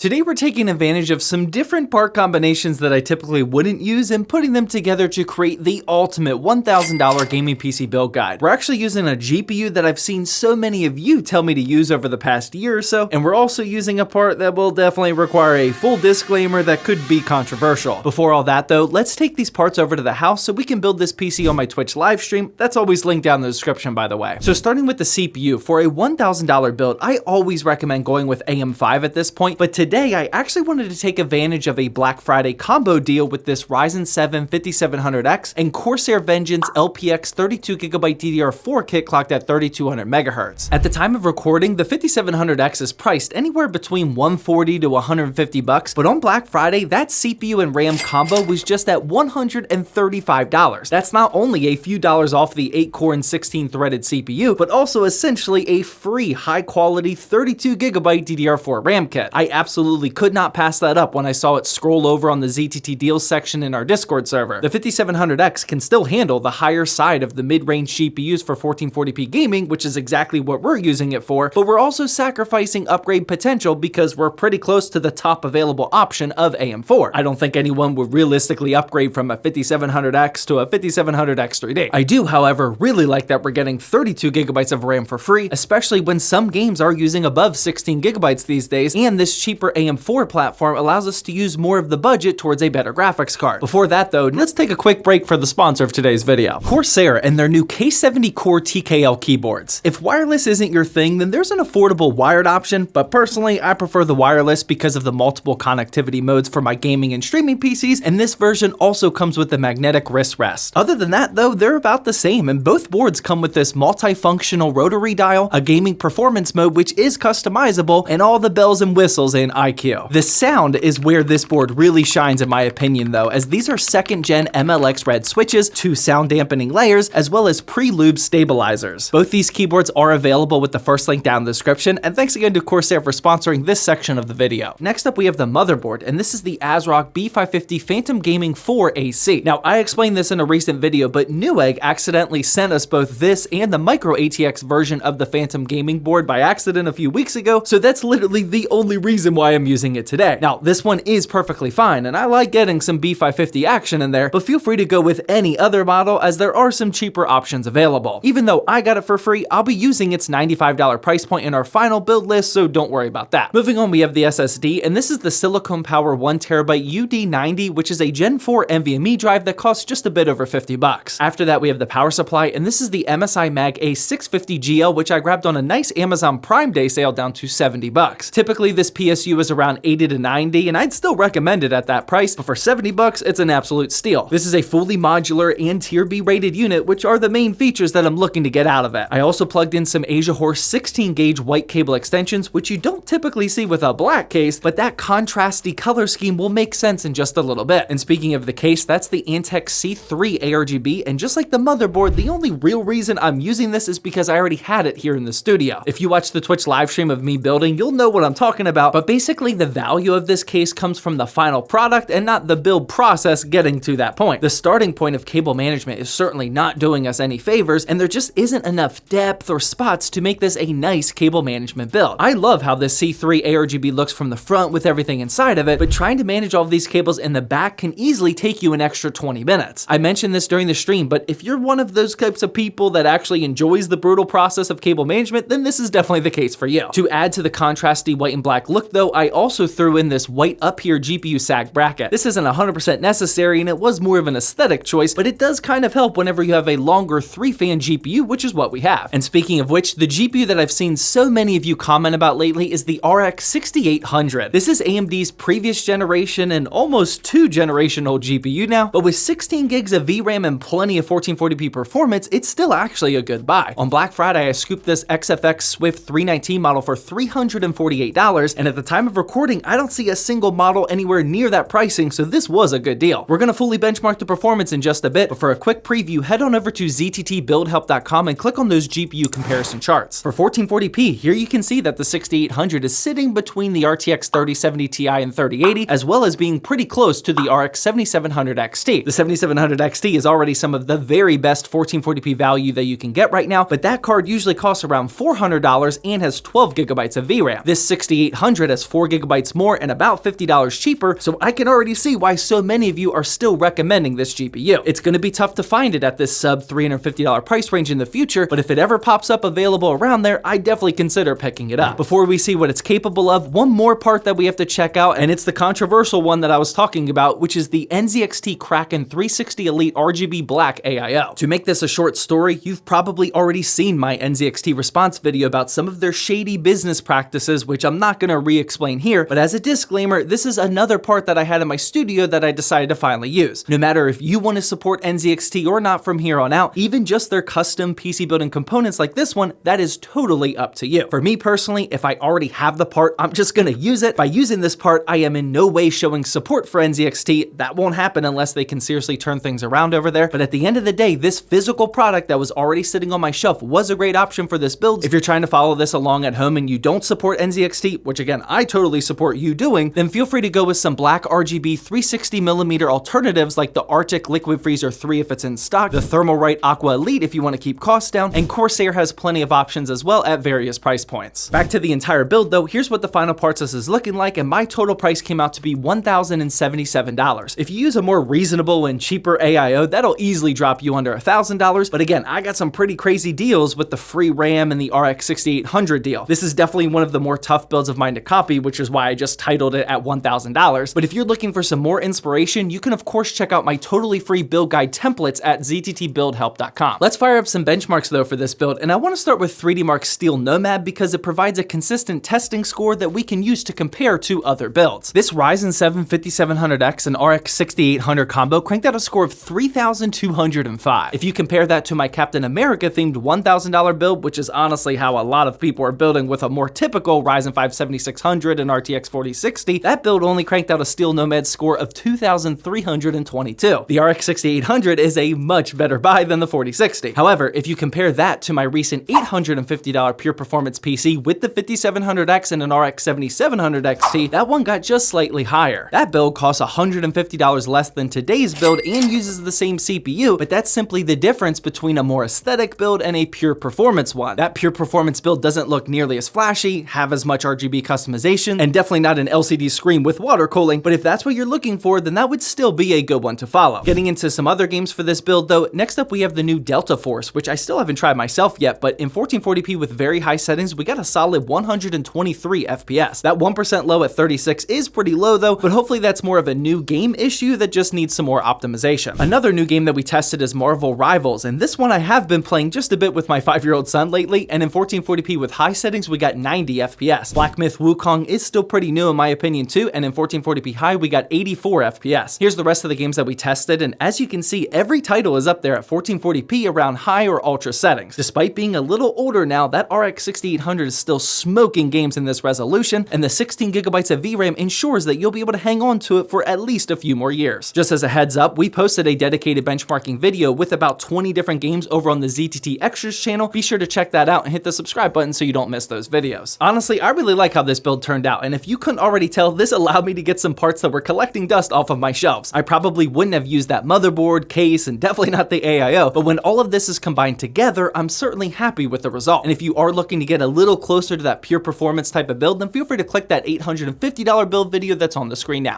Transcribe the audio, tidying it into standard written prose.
Today we're taking advantage of some different part combinations that I typically wouldn't use and putting them together to create the ultimate $1,000 gaming PC build guide. We're actually using a GPU that I've seen so many of you tell me to use over the past year or so, and we're also using a part that will definitely require a full disclaimer that could be controversial. Before all that though, let's take these parts over to the house so we can build this PC on my Twitch live stream. That's always linked down in the description, by the way. So starting with the CPU, for a $1,000 build, I always recommend going with AM5 at this point, but today I actually wanted to take advantage of a Black Friday combo deal with this Ryzen 7 5700X and Corsair Vengeance LPX 32GB DDR4 kit clocked at 3200 MHz. At the time of recording, the 5700X is priced anywhere between $140 to $150, but on Black Friday, that CPU and RAM combo was just at $135. That's not only a few dollars off the 8-core and 16-threaded CPU, but also essentially a free high-quality 32GB DDR4 RAM kit. I absolutely could not pass that up when I saw it scroll over on the ZTT deals section in our Discord server. The 5700X can still handle the higher side of the mid-range GPUs for 1440p gaming, which is exactly what we're using it for, but we're also sacrificing upgrade potential because we're pretty close to the top available option of AM4. I don't think anyone would realistically upgrade from a 5700X to a 5700X3D. I do, however, really like that we're getting 32GB of RAM for free, especially when some games are using above 16GB these days, and this cheaper AM4 platform allows us to use more of the budget towards a better graphics card. Before that though, let's take a quick break for the sponsor of today's video, Corsair and their new K70 Core TKL keyboards. If wireless isn't your thing, then there's an affordable wired option, but personally I prefer the wireless because of the multiple connectivity modes for my gaming and streaming PCs, and this version also comes with the magnetic wrist rest. Other than that though, they're about the same, and both boards come with this multifunctional rotary dial, a gaming performance mode which is customizable, and all the bells and whistles in IQ. The sound is where this board really shines in my opinion though, as these are 2nd gen MLX red switches, 2 sound dampening layers, as well as pre-lube stabilizers. Both these keyboards are available with the first link down in the description, and thanks again to Corsair for sponsoring this section of the video. Next up we have the motherboard, and this is the ASRock B550 Phantom Gaming 4 AC. Now I explained this in a recent video, but Newegg accidentally sent us both this and the micro ATX version of the Phantom Gaming board by accident a few weeks ago, so that's literally the only reason why I'm using it today. Now, this one is perfectly fine, and I like getting some B550 action in there, but feel free to go with any other model as there are some cheaper options available. Even though I got it for free, I'll be using its $95 price point in our final build list, so don't worry about that. Moving on, we have the SSD, and this is the Silicon Power 1TB UD90, which is a Gen 4 NVMe drive that costs just a bit over $50. After that, we have the power supply, and this is the MSI Mag A650GL, which I grabbed on a nice Amazon Prime Day sale down to $70. Typically, this PSU is around 80 to 90, and I'd still recommend it at that price, but for $70, it's an absolute steal. This is a fully modular and Tier B rated unit, which are the main features that I'm looking to get out of it. I also plugged in some Asia Horse 16 gauge white cable extensions, which you don't typically see with a black case, but that contrasty color scheme will make sense in just a little bit. And speaking of the case, that's the Antec C3 ARGB, and just like the motherboard, the only real reason I'm using this is because I already had it here in the studio. If you watch the Twitch live stream of me building, you'll know what I'm talking about, but basically the value of this case comes from the final product and not the build process getting to that point. The starting point of cable management is certainly not doing us any favors, and there just isn't enough depth or spots to make this a nice cable management build. I love how this C3 ARGB looks from the front with everything inside of it, but trying to manage all of these cables in the back can easily take you an extra 20 minutes. I mentioned this during the stream, but if you're one of those types of people that actually enjoys the brutal process of cable management, then this is definitely the case for you. To add to the contrasty white and black look though, I also threw in this white up here GPU sag bracket. This isn't 100% necessary, and it was more of an aesthetic choice, but it does kind of help whenever you have a longer 3-fan GPU, which is what we have. And speaking of which, the GPU that I've seen so many of you comment about lately is the RX 6800. This is AMD's previous generation and almost 2-generation old GPU now, but with 16 gigs of VRAM and plenty of 1440p performance, it's still actually a good buy. On Black Friday, I scooped this XFX Swift 319 model for $348, and at the time of recording, I don't see a single model anywhere near that pricing, so this was a good deal. We're gonna fully benchmark the performance in just a bit, but for a quick preview, head on over to zttbuildhelp.com and click on those GPU comparison charts. For 1440p, here you can see that the 6800 is sitting between the RTX 3070 Ti and 3080, as well as being pretty close to the RX 7700 XT. The 7700 XT is already some of the very best 1440p value that you can get right now, but that card usually costs around $400 and has 12 gigabytes of VRAM. This 6800 has almost 4 gigabytes more and about $50 cheaper, so I can already see why so many of you are still recommending this GPU. It's going to be tough to find it at this sub $350 price range in the future, but if it ever pops up available around there, I definitely consider picking it up. Before we see what it's capable of, one more part that we have to check out, and it's the controversial one that I was talking about, which is the NZXT Kraken 360 Elite RGB Black AIO. To make this a short story, you've probably already seen my NZXT response video about some of their shady business practices, which I'm not going to re-explain here, but as a disclaimer, this is another part that I had in my studio that I decided to finally use. No matter if you want to support NZXT or not from here on out, even just their custom PC building components like this one, that is totally up to you. For me personally, if I already have the part, I'm just going to use it. By using this part, I am in no way showing support for NZXT. That won't happen unless they can seriously turn things around over there. But at the end of the day, this physical product that was already sitting on my shelf was a great option for this build. If you're trying to follow this along at home and you don't support NZXT, which again, I totally support you doing, then feel free to go with some black RGB 360mm alternatives like the Arctic Liquid Freezer 3 if it's in stock, the Thermalright Aqua Elite if you want to keep costs down, and Corsair has plenty of options as well at various price points. Back to the entire build though, here's what the final parts list is looking like, and my total price came out to be $1,077. If you use a more reasonable and cheaper AIO, that'll easily drop you under $1,000, but again, I got some pretty crazy deals with the free RAM and the RX 6800 deal. This is definitely one of the more tough builds of mine to copy, which is why I just titled it at $1,000, but if you're looking for some more inspiration, you can of course check out my totally free build guide templates at zttbuildhelp.com. Let's fire up some benchmarks though for this build, and I want to start with 3D Mark's Steel Nomad because it provides a consistent testing score that we can use to compare to other builds. This Ryzen 7 5700X and RX 6800 combo cranked out a score of 3,205. If you compare that to my Captain America themed $1,000 build, which is honestly how a lot of people are building with a more typical Ryzen 5 7600 and RTX 4060, that build only cranked out a Steel Nomad score of 2,322. The RX 6800 is a much better buy than the 4060. However, if you compare that to my recent $850 pure performance PC with the 5700X and an RX 7700 XT, that one got just slightly higher. That build costs $150 less than today's build and uses the same CPU, but that's simply the difference between a more aesthetic build and a pure performance one. That pure performance build doesn't look nearly as flashy, have as much RGB customization, and definitely not an LCD screen with water cooling, but if that's what you're looking for, then that would still be a good one to follow. Getting into some other games for this build though, next up we have the new Delta Force, which I still haven't tried myself yet, but in 1440p with very high settings, we got a solid 123 FPS. That 1% low at 36 is pretty low though, but hopefully that's more of a new game issue that just needs some more optimization. Another new game that we tested is Marvel Rivals, and this one I have been playing just a bit with my 5-year-old son lately, and in 1440p with high settings we got 90 FPS. Black Myth Wukong is still pretty new in my opinion too, and in 1440p high we got 84 FPS. Here's the rest of the games that we tested, and as you can see, every title is up there at 1440p around high or ultra settings. Despite being a little older now, that RX 6800 is still smoking games in this resolution, and the 16 gigabytes of VRAM ensures that you'll be able to hang on to it for at least a few more years. Just as a heads up, we posted a dedicated benchmarking video with about 20 different games over on the ZTT Extras channel. Be sure to check that out and hit the subscribe button so you don't miss those videos. Honestly, I really like how this build turned out, and if you couldn't already tell, this allowed me to get some parts that were collecting dust off of my shelves. I probably wouldn't have used that motherboard, case, and definitely not the AIO, but when all of this is combined together, I'm certainly happy with the result. And if you are looking to get a little closer to that pure performance type of build, then feel free to click that $850 build video that's on the screen now.